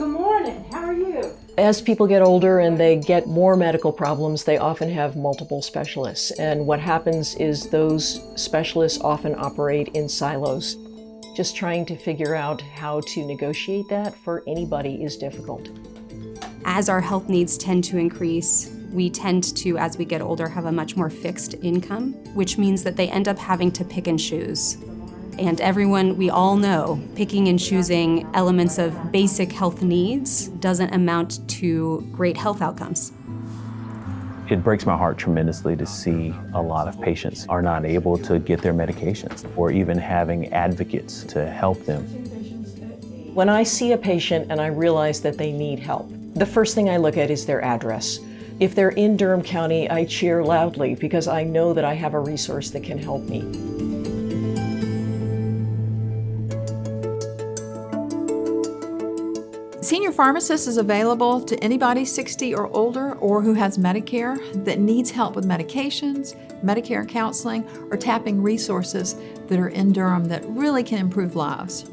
Good morning. How are you? As people get older and they get more medical problems, they often have multiple specialists. And what happens is those specialists often operate in silos. Just trying to figure out how to negotiate that for anybody is difficult. As our health needs tend to increase, we tend to, as we get older, have a much more fixed income, which means that they end up having to pick and choose. And everyone, we all know, picking and choosing elements of basic health needs doesn't amount to great health outcomes. It breaks my heart tremendously to see a lot of patients are not able to get their medications or even having advocates to help them. When I see a patient and I realize that they need help, the first thing I look at is their address. If they're in Durham County, I cheer loudly because I know that I have a resource that can help me. Senior Pharmacist is available to anybody 60 or older or who has Medicare that needs help with medications, Medicare counseling, or tapping resources that are in Durham that really can improve lives.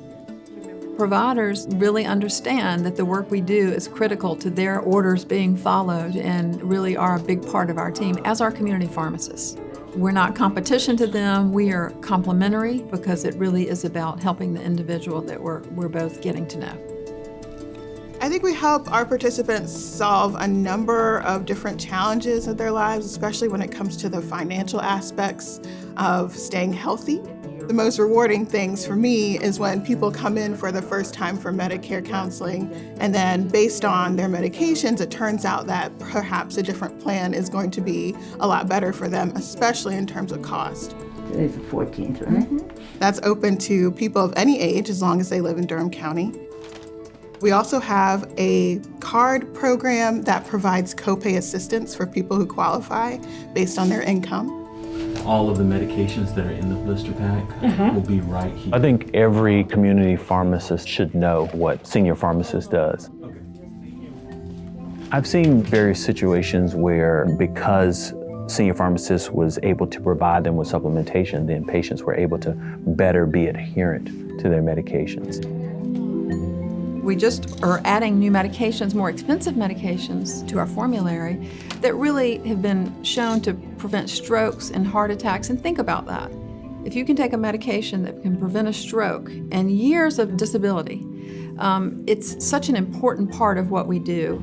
Providers really understand that the work we do is critical to their orders being followed and really are a big part of our team as our community pharmacists. We're not competition to them, we are complementary because it really is about helping the individual that we're both getting to know. I think we help our participants solve a number of different challenges of their lives, especially when it comes to the financial aspects of staying healthy. The most rewarding things for me is when people come in for the first time for Medicare counseling, and then based on their medications, it turns out that perhaps a different plan is going to be a lot better for them, especially in terms of cost. Today's the 14th, right? Mm-hmm. That's open to people of any age as long as they live in Durham County. We also have a card program that provides copay assistance for people who qualify based on their income. All of the medications that are in the blister pack will be right here. I think every community pharmacist should know what Senior Pharmacist does. I've seen various situations where because Senior Pharmacist was able to provide them with supplementation, then patients were able to better be adherent to their medications. We just are adding new medications, more expensive medications to our formulary that really have been shown to prevent strokes and heart attacks. And think about that. If you can take a medication that can prevent a stroke and years of disability, it's such an important part of what we do.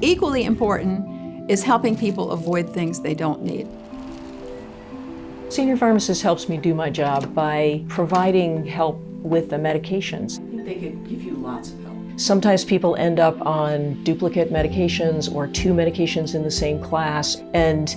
Equally important is helping people avoid things they don't need. Senior Pharmacist helps me do my job by providing help with the medications. They could give you lots of help. Sometimes people end up on duplicate medications or two medications in the same class, and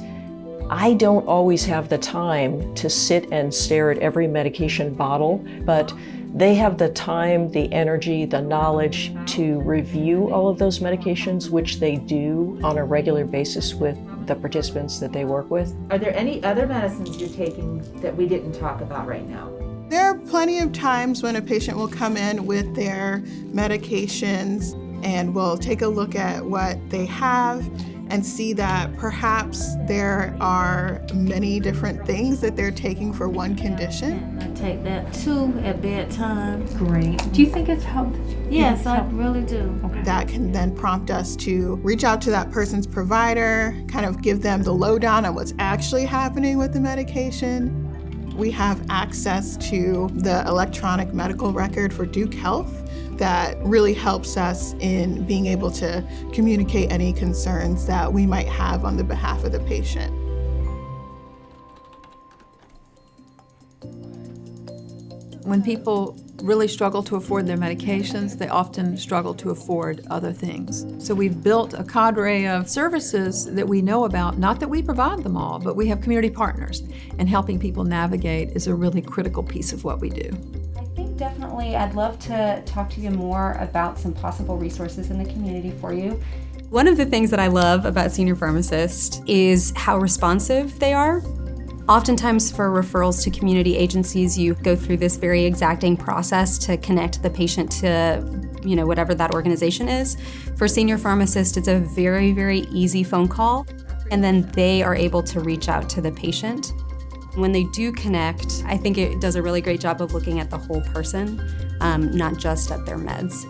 I don't always have the time to sit and stare at every medication bottle, but they have the time, the energy, the knowledge to review all of those medications, which they do on a regular basis with the participants that they work with. Are there any other medicines you're taking that we didn't talk about right now? There are plenty of times when a patient will come in with their medications and we'll take a look at what they have and see that perhaps there are many different things that they're taking for one condition. I take that too at bedtime. Great. Do you think it's helped? Yes, I really do. Okay. That can then prompt us to reach out to that person's provider, kind of give them the lowdown on what's actually happening with the medication. We have access to the electronic medical record for Duke Health that really helps us in being able to communicate any concerns that we might have on the behalf of the patient. When people really struggle to afford their medications, they often struggle to afford other things. So we've built a cadre of services that we know about, not that we provide them all, but we have community partners, and helping people navigate is a really critical piece of what we do. I think definitely I'd love to talk to you more about some possible resources in the community for you. One of the things that I love about Senior Pharmacist is how responsive they are. Oftentimes for referrals to community agencies, you go through this very exacting process to connect the patient to, whatever that organization is. For Senior Pharmacist, it's a very, very easy phone call, and then they are able to reach out to the patient. When they do connect, I think it does a really great job of looking at the whole person, not just at their meds.